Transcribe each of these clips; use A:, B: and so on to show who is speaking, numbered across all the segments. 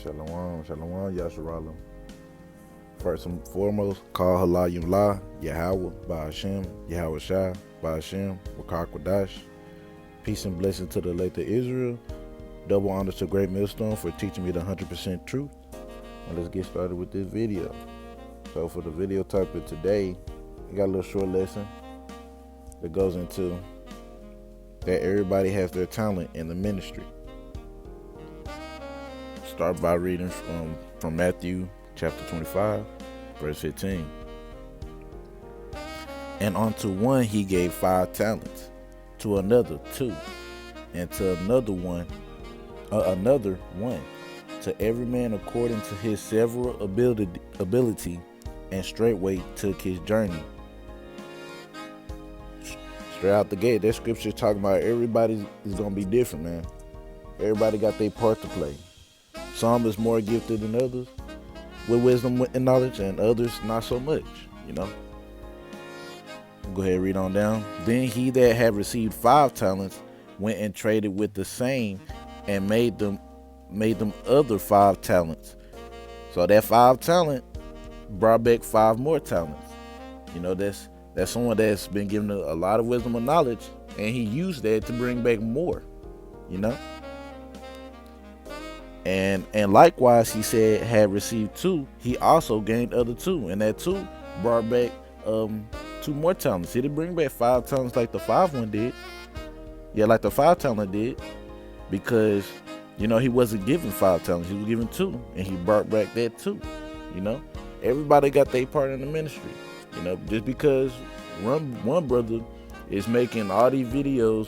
A: Shalom, shalom, Yasharallah. First and foremost, call Halayim La, Yahweh, Ba'ashem, Yahweh Shai, Ba'ashem, Wakar Kwadash. Peace and blessing to the elect of Israel. Double honors to Great Millstone for teaching me the 100% truth. And let's get started with this video. So for the video topic today, I got a little short lesson that goes into that everybody has their talent in the ministry. Start by reading from Matthew chapter 25, verse 15. And unto one he gave 5 talents, to another 2, and to another one, to every man according to his several ability, and straightway took his journey. Straight out the gate, that scripture talking about everybody is gonna be different, man. Everybody got their part to play. Some is more gifted than others with wisdom and knowledge, and others not so much, you know. Go ahead and read on down. Then he that had received 5 talents went and traded with the same, and made them other 5 talents. So that 5 talent brought back 5 more talents. You know, that's someone that's been given a lot of wisdom and knowledge, and he used that to bring back more, you know. And likewise, he said, had received 2, he also gained other 2, and that 2 brought back 2 more talents. He didn't bring back 5 talents like the 5 one did. Yeah, like the 5 talent did, because, you know, he wasn't given 5 talents, he was given 2, and he brought back that 2. You know, everybody got their part in the ministry. You know, just because one brother is making all these videos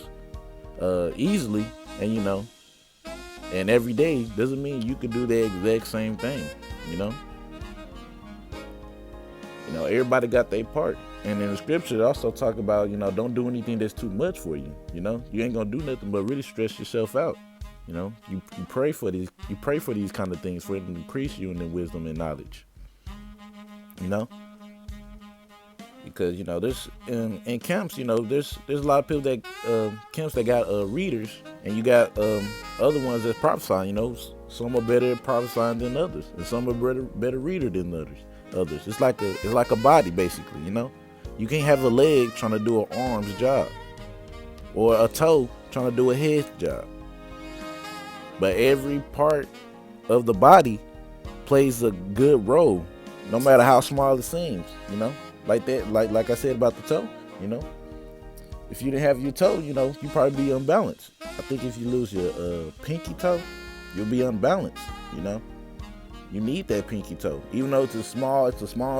A: easily, and you know, and every day, doesn't mean you can do the exact same thing. You know, everybody got their part. And in the scripture, it also talk about, you know, don't do anything that's too much for you. You know, you ain't gonna do nothing but really stress yourself out. You know, you pray for these kind of things for it to increase you in the wisdom and knowledge. You know, because, you know, there's in camps, you know, there's a lot of people that camps that got readers, and you got other ones that prophesy. You know, some are better at prophesying than others, and some are better reader than others. It's like a body, basically. You know, you can't have a leg trying to do an arm's job, or a toe trying to do a head's job. But every part of the body plays a good role, no matter how small it seems. You know, like that, like I said about the toe. You know, if you didn't have your toe, you know, you'd probably be unbalanced. I think if you lose your pinky toe, you'll be unbalanced. You know, you need that pinky toe, even though it's a small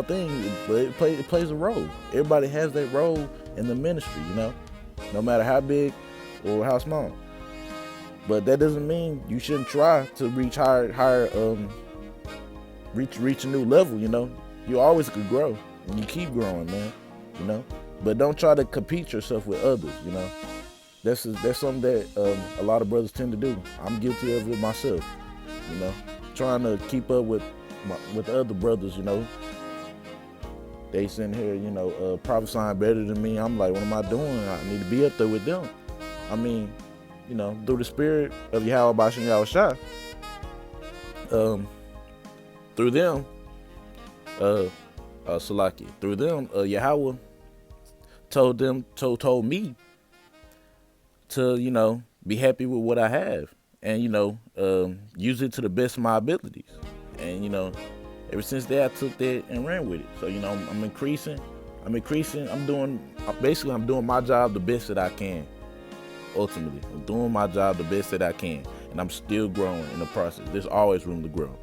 A: thing, but it plays a role. Everybody has that role in the ministry. You know, no matter how big or how small. But that doesn't mean you shouldn't try to reach higher, reach a new level. You know, you always could grow, and you keep growing, man. You know, but don't try to compete yourself with others. You know, that's something that a lot of brothers tend to do. I'm guilty of it myself. You know, trying to keep up with other brothers. You know, they sitting here, you know, prophesying better than me. I'm like, what am I doing? I need to be up there with them. I mean, you know, through the spirit of Yahweh Ba'ashem Yahweh Shai, through them, Salaki, through them, Yahweh told me to, you know, be happy with what I have, and, you know, use it to the best of my abilities. And, you know, ever since that, I took that and ran with it. So, you know, I'm increasing. I'm doing my job the best that I can. Ultimately, I'm doing my job the best that I can, and I'm still growing in the process. There's always room to grow.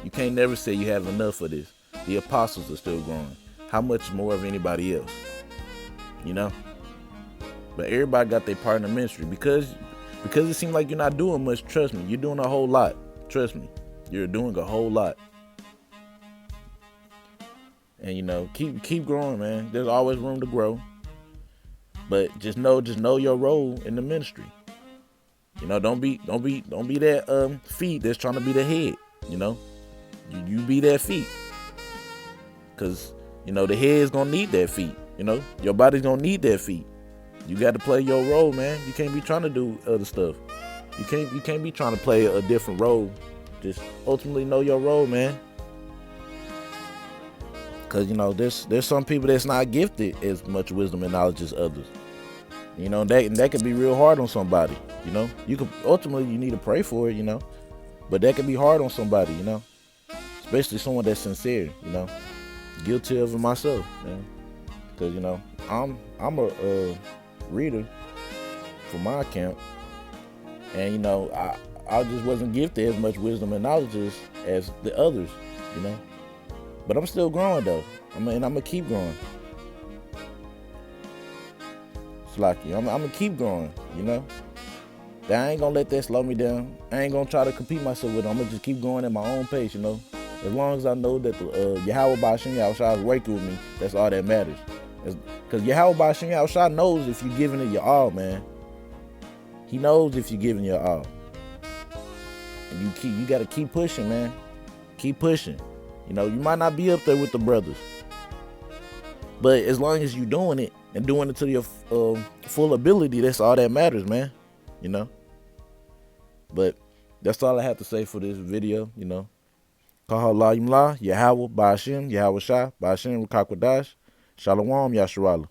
A: You can't never say you have enough of this. The apostles are still growing. How much more of anybody else? You know? But everybody got their part in the ministry. Because it seems like you're not doing much, trust me, you're doing a whole lot. Trust me, you're doing a whole lot. And, you know, keep growing, man. There's always room to grow. But just know your role in the ministry. You know, don't be that feet that's trying to be the head. You know, you be that feet, cause you know the head's gonna need that feet. You know, your body's gonna need that feet. You got to play your role, man. You can't be trying to do other stuff. You can't be trying to play a different role Just ultimately know your role, man. Cause you know, there's some people that's not gifted as much wisdom and knowledge as others. You know, that could be real hard on somebody. You know, you could ultimately you need to pray for it. You know, but that could be hard on somebody. You know, especially someone that's sincere. You know, guilty of it myself, man. Cause you know, I'm a reader for my account, and you know, I just wasn't gifted as much wisdom and knowledge as the others. You know, but I'm still growing though. I'm gonna keep growing. It's like I'm gonna keep growing. You know. I ain't gonna let that slow me down. I ain't gonna try to compete myself with it. I'm gonna just keep going at my own pace, you know. As long as I know that the Yahweh Bashim Yahushua is working with me, that's all that matters. Because Yahweh Bashim Yahushua knows if you're giving it your all, man. He knows if you're giving your all. And you gotta keep pushing, man. Keep pushing. You know, you might not be up there with the brothers, but as long as you're doing it and doing it to your full ability, that's all that matters, man. You know. But that's all I have to say for this video, you know. Kahalayimla, Yahweh, Bashim, Yahweh Shah, Bashim, Rakakwadash, Shalom, Yasharala.